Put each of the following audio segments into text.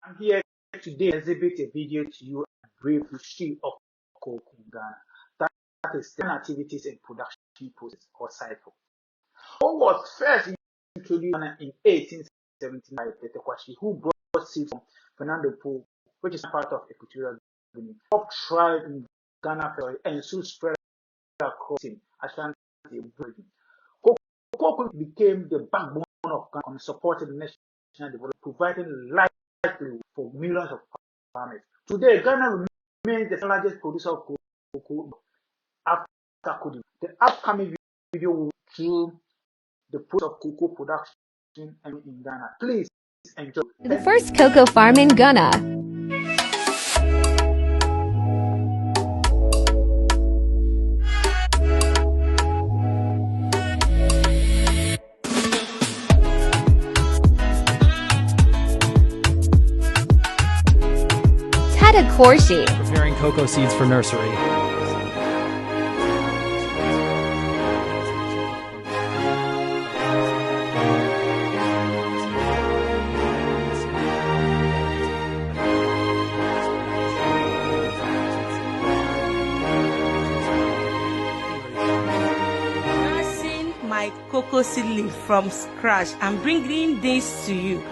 I'm here today to exhibit a video to you and brief history of cocoa in Ghana. That is 10 activities and production process or cycle. What was first introduced in Ghana in 1879 by Peter Kwashi, who brought seeds from Fernando Po, which is part of Equatorial Guinea. Top tribe in Ghana and soon spread across in Ashanti region. Cocoa became the backbone of Ghana and supported national development, providing livelihood for millions of farmers. Today, Ghana remains the largest producer of cocoa after Cote d'Ivoire. The upcoming video will show the process of cocoa production in Ghana. Please enjoy. The first cocoa farm in Ghana. Tatakorshi. Preparing cocoa seeds for nursery. My cocoa seed leaf from scratch and bringing this to you.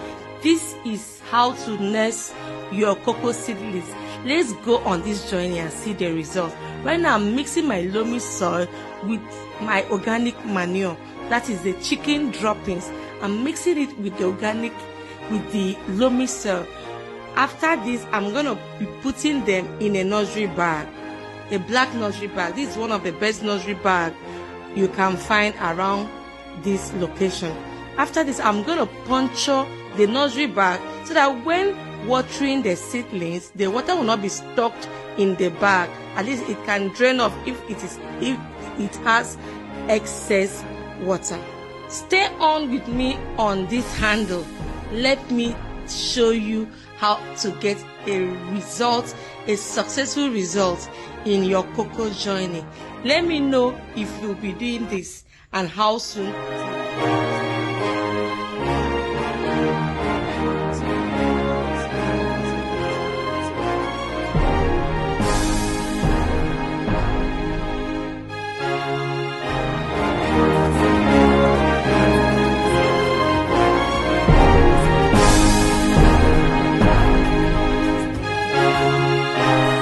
This is how to nurse your cocoa seed leaves. Let's go on this journey and see the result. Right now I'm mixing my loamy soil with my organic manure, that is the chicken droppings. I'm mixing it with the loamy soil. After this, I'm gonna be putting them in a nursery bag, a black nursery bag. This is one of the best nursery bags you can find around this location. After this, I'm going to puncture the nursery bag so that when watering the seedlings, the water will not be stuck in the bag. At least it can drain off if it has excess water. Stay on with me on this handle. Let me show you how to get a successful result in your cocoa journey. Let me know if you'll be doing this and how soon.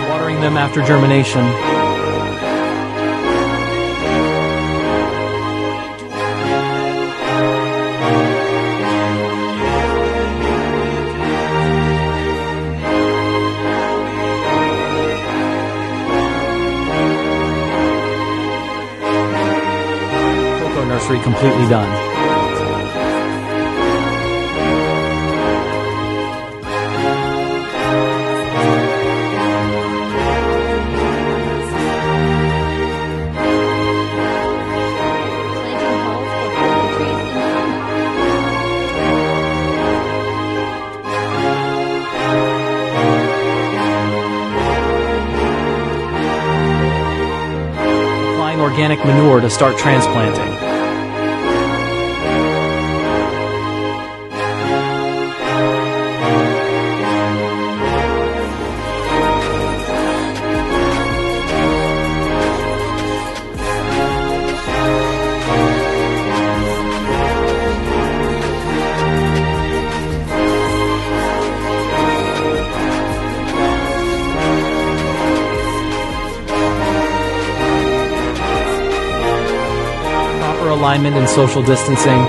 Watering them after germination. Nursery completely done. Applying organic manure to start transplanting. Alignment and social distancing.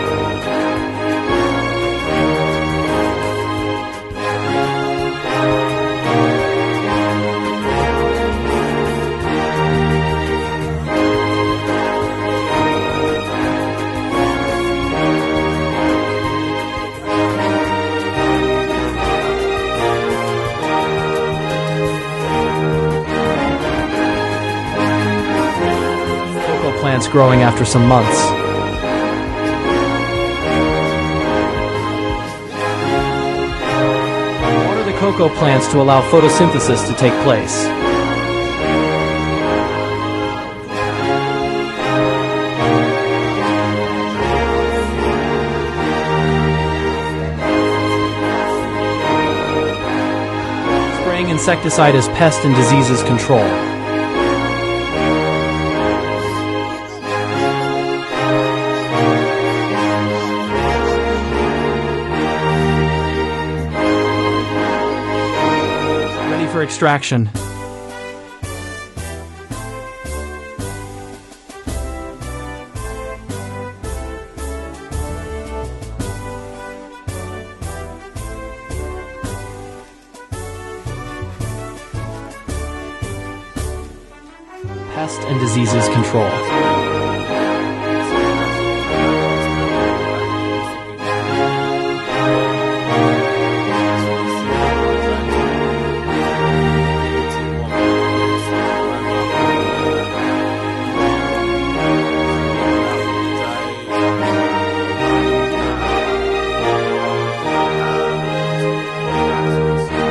Cocoa plants growing after some months. Cocoa plants to allow photosynthesis to take place. insecticide as pest and diseases control. Ready for extraction. Pest and diseases control.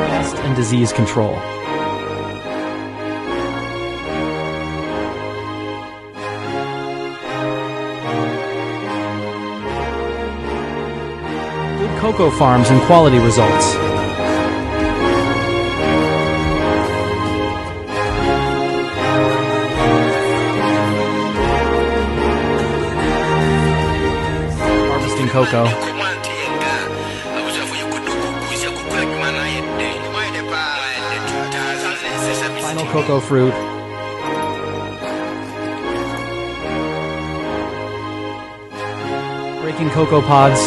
Pest and disease control. Cocoa farms and quality results. Harvesting cocoa. Final cocoa fruit. Breaking cocoa pods.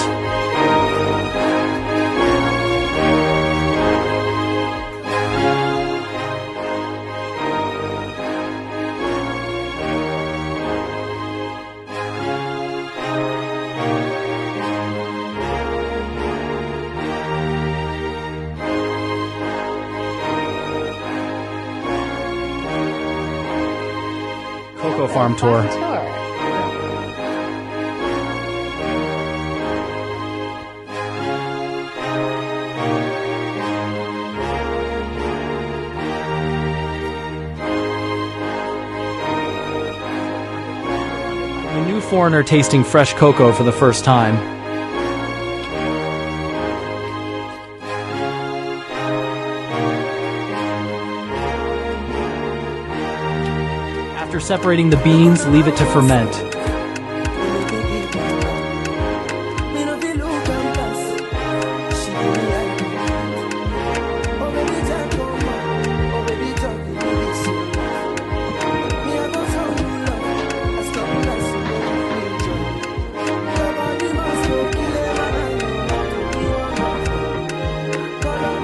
Cocoa farm tour. A new foreigner tasting fresh cocoa for the first time. After separating the beans, leave it to ferment.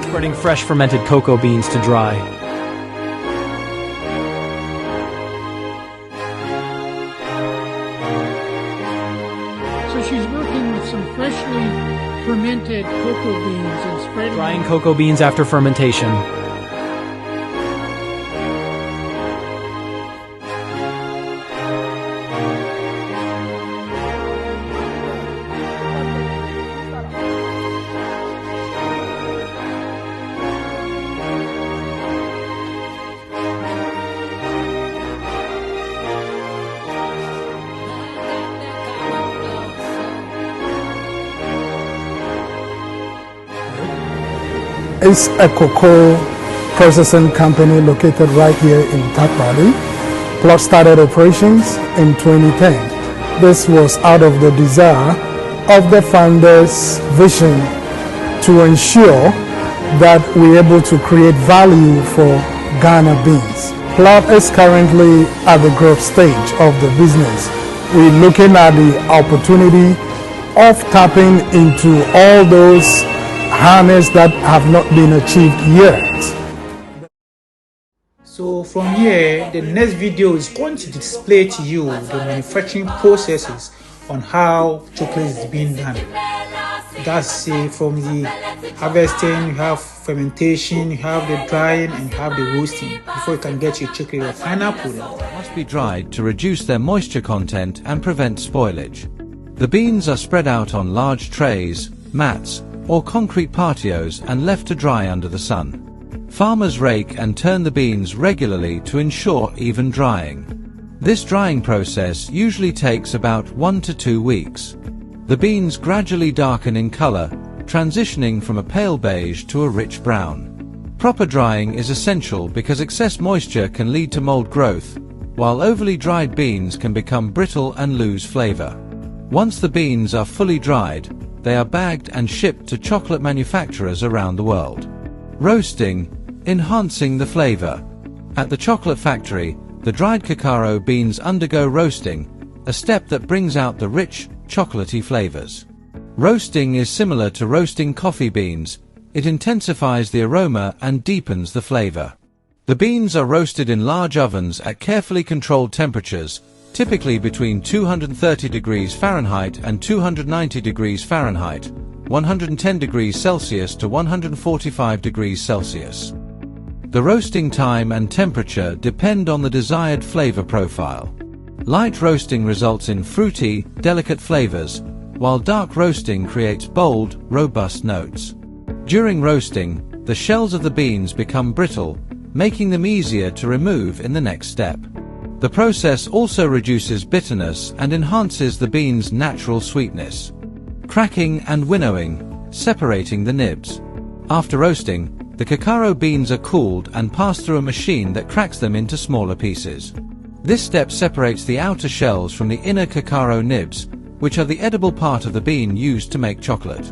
Spreading fresh fermented cocoa beans to dry. So she's working with some freshly fermented cocoa beans and spreading Drying cocoa beans after fermentation. It's a cocoa processing company located right here in Tap Valley. Plot started operations in 2010. This was out of the desire of the founder's vision to ensure that we're able to create value for Ghana beans. Plot is currently at the growth stage of the business. We're looking at the opportunity of tapping into all those harness that have not been achieved yet. So from here, the next video is going to display to you the manufacturing processes on how chocolate is being done. That's from the harvesting, you have fermentation, you have the drying, and you have the roasting before you can get your chocolate or final product. Must be dried to reduce their moisture content and prevent spoilage. The beans are spread out on large trays, mats, or concrete patios and left to dry under the sun. Farmers rake and turn the beans regularly to ensure even drying. This drying process usually takes about 1 to 2 weeks. The beans gradually darken in color, transitioning from a pale beige to a rich brown. Proper drying is essential because excess moisture can lead to mold growth, while overly dried beans can become brittle and lose flavor. Once the beans are fully dried, they are bagged and shipped to chocolate manufacturers around the world. Roasting, enhancing the flavor. At the chocolate factory, the dried cacao beans undergo roasting, a step that brings out the rich, chocolatey flavors. Roasting is similar to roasting coffee beans. It intensifies the aroma and deepens the flavor. The beans are roasted in large ovens at carefully controlled temperatures, typically between 230 degrees Fahrenheit and 290 degrees Fahrenheit, 110 degrees Celsius to 145 degrees Celsius. The roasting time and temperature depend on the desired flavor profile. Light roasting results in fruity, delicate flavors, while dark roasting creates bold, robust notes. During roasting, the shells of the beans become brittle, making them easier to remove in the next step. The process also reduces bitterness and enhances the beans' natural sweetness. Cracking and winnowing, separating the nibs. After roasting, the cacao beans are cooled and passed through a machine that cracks them into smaller pieces. This step separates the outer shells from the inner cacao nibs, which are the edible part of the bean used to make chocolate.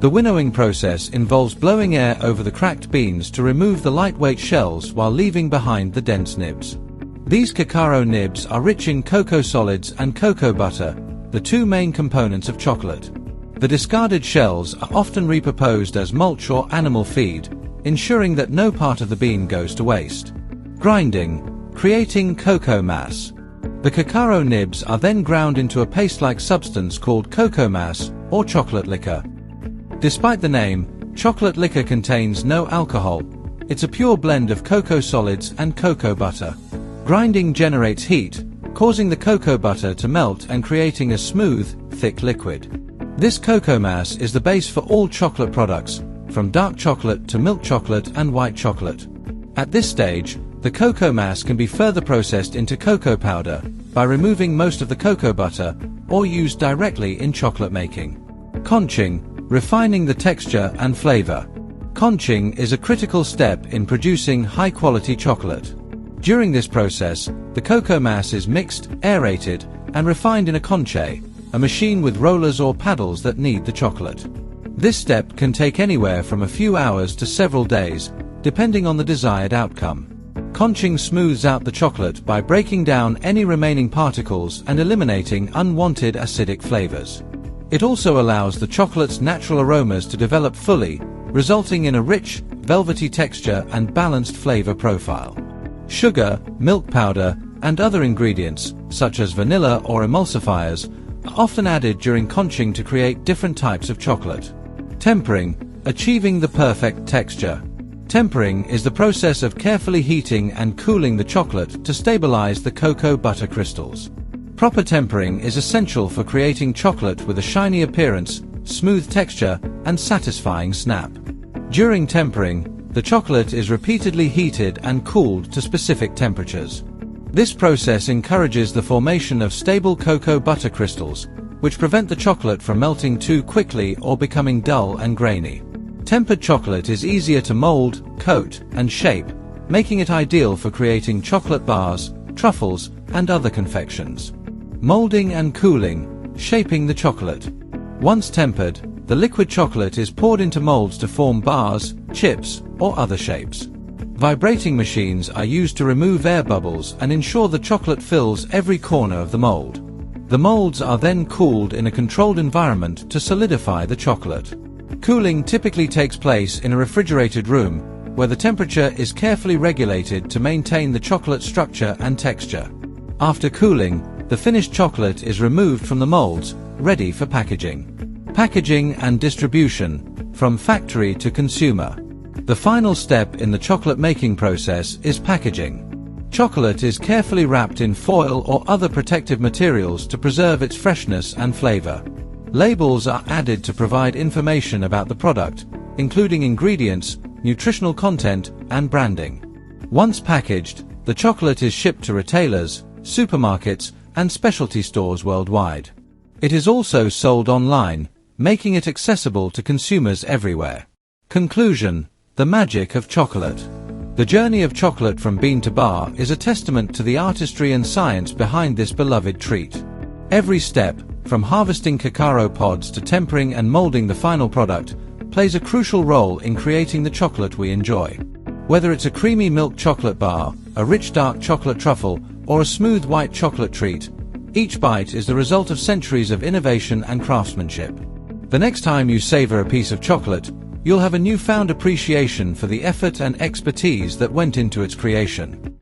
The winnowing process involves blowing air over the cracked beans to remove the lightweight shells while leaving behind the dense nibs. These cacao nibs are rich in cocoa solids and cocoa butter, the two main components of chocolate. The discarded shells are often repurposed as mulch or animal feed, ensuring that no part of the bean goes to waste. Grinding, creating cocoa mass. The cacao nibs are then ground into a paste-like substance called cocoa mass or chocolate liquor. Despite the name, chocolate liquor contains no alcohol. It's a pure blend of cocoa solids and cocoa butter. Grinding generates heat, causing the cocoa butter to melt and creating a smooth, thick liquid. This cocoa mass is the base for all chocolate products, from dark chocolate to milk chocolate and white chocolate. At this stage, the cocoa mass can be further processed into cocoa powder by removing most of the cocoa butter or used directly in chocolate making. Conching, refining the texture and flavor. Conching is a critical step in producing high-quality chocolate. During this process, the cocoa mass is mixed, aerated, and refined in a conche, a machine with rollers or paddles that knead the chocolate. This step can take anywhere from a few hours to several days, depending on the desired outcome. Conching smooths out the chocolate by breaking down any remaining particles and eliminating unwanted acidic flavors. It also allows the chocolate's natural aromas to develop fully, resulting in a rich, velvety texture and balanced flavor profile. Sugar, milk powder, and other ingredients, such as vanilla or emulsifiers, are often added during conching to create different types of chocolate. Tempering, achieving the perfect texture. Tempering is the process of carefully heating and cooling the chocolate to stabilize the cocoa butter crystals. Proper tempering is essential for creating chocolate with a shiny appearance, smooth texture, and satisfying snap. During tempering, the chocolate is repeatedly heated and cooled to specific temperatures. This process encourages the formation of stable cocoa butter crystals, which prevent the chocolate from melting too quickly or becoming dull and grainy. Tempered chocolate is easier to mold, coat, and shape, making it ideal for creating chocolate bars, truffles, and other confections. Molding and cooling, shaping the chocolate. Once tempered, the liquid chocolate is poured into molds to form bars, chips, or other shapes. Vibrating machines are used to remove air bubbles and ensure the chocolate fills every corner of the mold. The molds are then cooled in a controlled environment to solidify the chocolate. Cooling typically takes place in a refrigerated room, where the temperature is carefully regulated to maintain the chocolate structure and texture. After cooling, the finished chocolate is removed from the molds, ready for packaging. Packaging and distribution, from factory to consumer. The final step in the chocolate making process is packaging. Chocolate is carefully wrapped in foil or other protective materials to preserve its freshness and flavor. Labels are added to provide information about the product, including ingredients, nutritional content, and branding. Once packaged, the chocolate is shipped to retailers, supermarkets, and specialty stores worldwide. It is also sold online, making it accessible to consumers everywhere. Conclusion: The magic of chocolate. The journey of chocolate from bean to bar is a testament to the artistry and science behind this beloved treat. Every step, from harvesting cacao pods to tempering and molding the final product, plays a crucial role in creating the chocolate we enjoy. Whether it's a creamy milk chocolate bar, a rich dark chocolate truffle, or a smooth white chocolate treat, each bite is the result of centuries of innovation and craftsmanship. The next time you savor a piece of chocolate, you'll have a newfound appreciation for the effort and expertise that went into its creation.